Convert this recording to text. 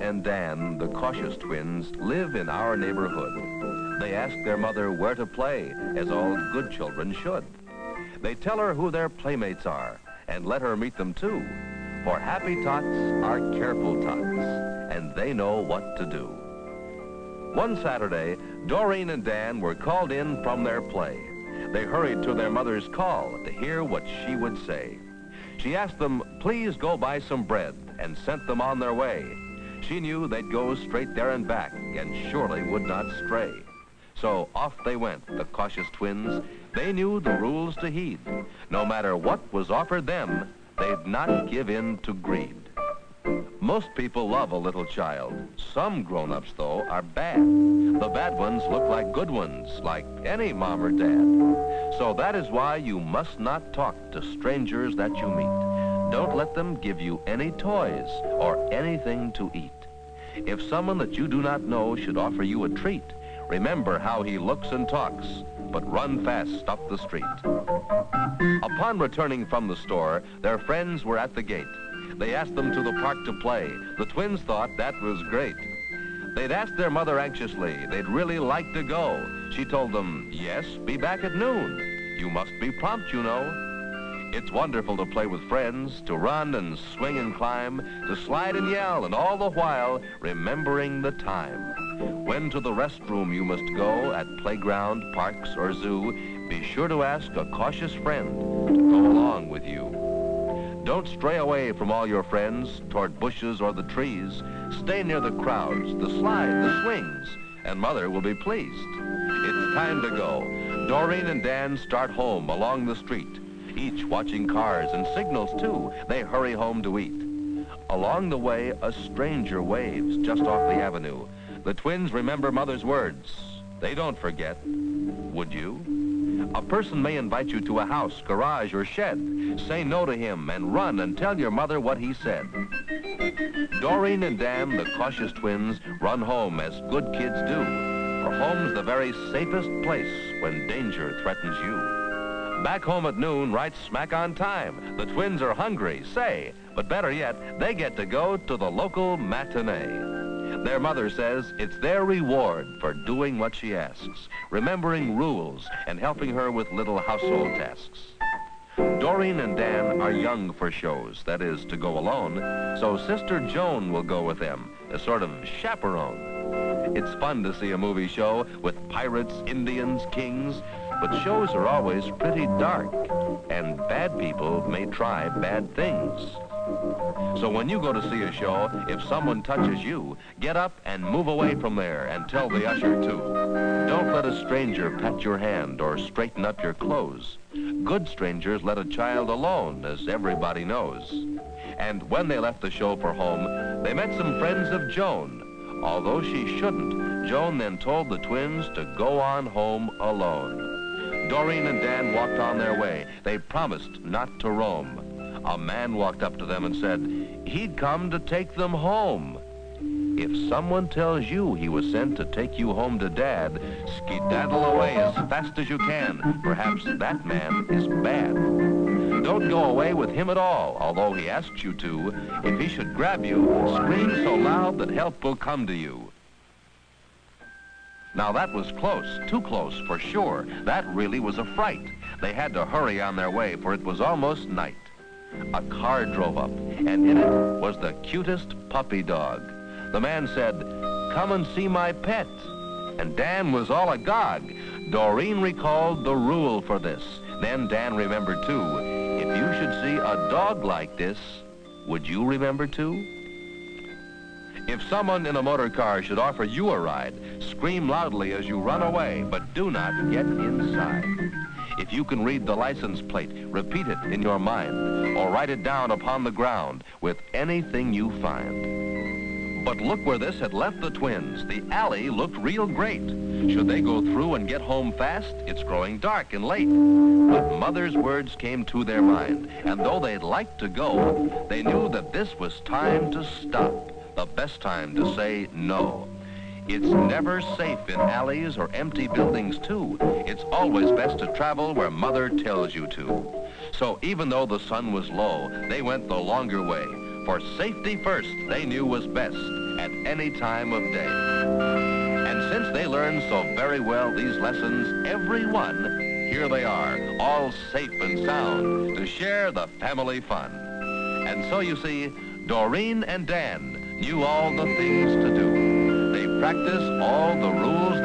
and Dan, the cautious twins, live in our neighborhood. They ask their mother where to play, as all good children should. They tell her who their playmates are, and let her meet them too. For happy tots are careful tots, and they know what to do. One Saturday, Doreen and Dan were called in from their play. They hurried to their mother's call to hear what she would say. She asked them, please go buy some bread, and sent them on their way. She knew they'd go straight there and back, and surely would not stray. So off they went, the cautious twins. They knew the rules to heed. No matter what was offered them, they'd not give in to greed. Most people love a little child. Some grown-ups, though, are bad. The bad ones look like good ones, like any mom or dad. So that is why you must not talk to strangers that you meet. Don't let them give you any toys or anything to eat. If someone that you do not know should offer you a treat, remember how he looks and talks, but run fast up the street. Upon returning from the store, their friends were at the gate. They asked them to the park to play. The twins thought that was great. They'd asked their mother anxiously, they'd really like to go. She told them, yes, be back at noon. You must be prompt, you know. It's wonderful to play with friends, to run and swing and climb, to slide and yell, and all the while remembering the time. When to the restroom you must go at playground, parks, or zoo, be sure to ask a cautious friend to go along with you. Don't stray away from all your friends toward bushes or the trees. Stay near the crowds, the slide, the swings, and Mother will be pleased. It's time to go. Doreen and Dan start home along the street, each watching cars and signals too. They hurry home to eat. Along the way, a stranger waves just off the avenue. The twins remember Mother's words. They don't forget. Would you? A person may invite you to a house, garage, or shed. Say no to him and run and tell your mother what he said. Doreen and Dan, the cautious twins, run home as good kids do. For home's the very safest place when danger threatens you. Back home at noon, right smack on time. The twins are hungry, say, but better yet, they get to go to the local matinee. Their mother says it's their reward for doing what she asks, remembering rules and helping her with little household tasks. Doreen and Dan are young for shows, that is, to go alone, so Sister Joan will go with them, a sort of chaperone. It's fun to see a movie show with pirates, Indians, kings, but shows are always pretty dark, and bad people may try bad things. So when you go to see a show, if someone touches you, get up and move away from there and tell the usher to. Don't let a stranger pat your hand or straighten up your clothes. Good strangers let a child alone, as everybody knows. And when they left the show for home, they met some friends of Joan. Although she shouldn't, Joan then told the twins to go on home alone. Doreen and Dan walked on their way. They promised not to roam. A man walked up to them and said he'd come to take them home. If someone tells you he was sent to take you home to Dad, skedaddle away as fast as you can. Perhaps that man is bad. Don't go away with him at all, although he asks you to. If he should grab you, scream so loud that help will come to you. Now that was close, too close for sure. That really was a fright. They had to hurry on their way, for it was almost night. A car drove up, and in it was the cutest puppy dog. The man said, come and see my pet. And Dan was all agog. Doreen recalled the rule for this. Then Dan remembered too. If you should see a dog like this, would you remember too? If someone in a motor car should offer you a ride, scream loudly as you run away, but do not get inside. If you can read the license plate, repeat it in your mind, or write it down upon the ground with anything you find. But look where this had left the twins. The alley looked real great. Should they go through and get home fast? It's growing dark and late. But Mother's words came to their mind, and though they'd like to go, they knew that this was time to stop, the best time to say no. It's never safe in alleys or empty buildings, too. It's always best to travel where Mother tells you to. So even though the sun was low, they went the longer way. For safety first, they knew was best at any time of day. And since they learn so very well these lessons, every one, here they are, all safe and sound, to share the family fun. And so you see, Doreen and Dan knew all the things to do. They practice all the rules